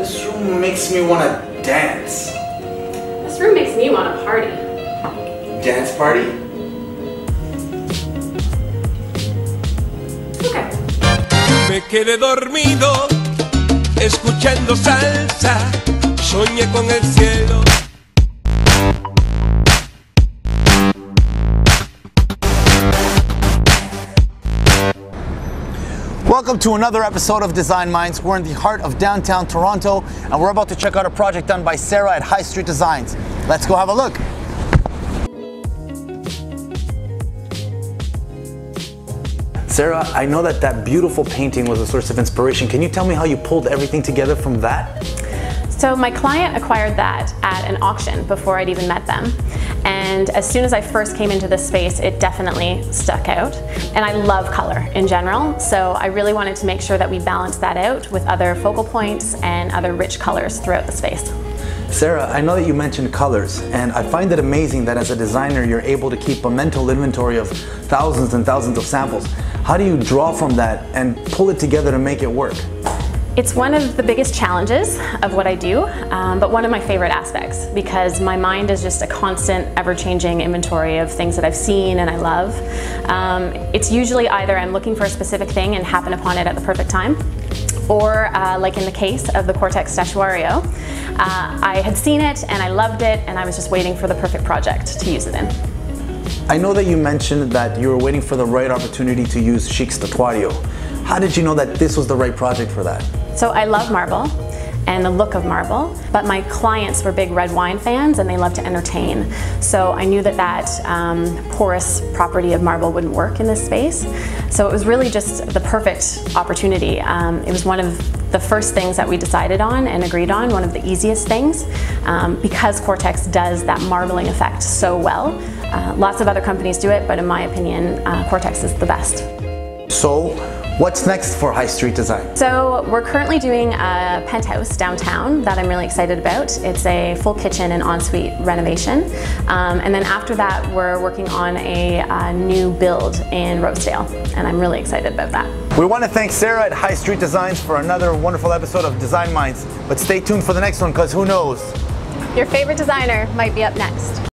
This room makes me want to dance. This room makes me want to party. Dance party? Okay. Me quedé dormido, escuchando salsa, soñé con el cielo. Welcome to another episode of Design Minds. We're in the heart of downtown Toronto, and we're about to check out a project done by Sarah at High Street Designs. Let's go have a look. Sarah, I know that beautiful painting was a source of inspiration. Can you tell me how you pulled everything together from that? So my client acquired that at an auction before I'd even met them. And as soon as I first came into this space, it definitely stuck out. And I love color in general, so I really wanted to make sure that we balanced that out with other focal points and other rich colors throughout the space. Sarah, I know that you mentioned colors, and I find it amazing that as a designer you're able to keep a mental inventory of thousands and thousands of samples. How do you draw from that and pull it together to make it work? It's one of the biggest challenges of what I do, but one of my favorite aspects, because my mind is just a constant, ever-changing inventory of things that I've seen and I love. It's usually either I'm looking for a specific thing and happen upon it at the perfect time, or like in the case of the Quartex Statuario, I had seen it and I loved it and I was just waiting for the perfect project to use it in. I know that you mentioned that you were waiting for the right opportunity to use Chic Statuario. How did you know that this was the right project for that? So I love marble and the look of marble, but my clients were big red wine fans and they love to entertain. So I knew that porous property of marble wouldn't work in this space. So it was really just the perfect opportunity. It was one of the first things that we decided on and agreed on, one of the easiest things, because Quartex does that marbling effect so well. Lots of other companies do it, but in my opinion, Quartex is the best. So, what's next for High Street Design? So we're currently doing a penthouse downtown that I'm really excited about. It's a full kitchen and ensuite renovation. And then after that, we're working on a new build in Rosedale, and I'm really excited about that. We want to thank Sarah at High Street Designs for another wonderful episode of Design Minds. But stay tuned for the next one, because who knows? Your favorite designer might be up next.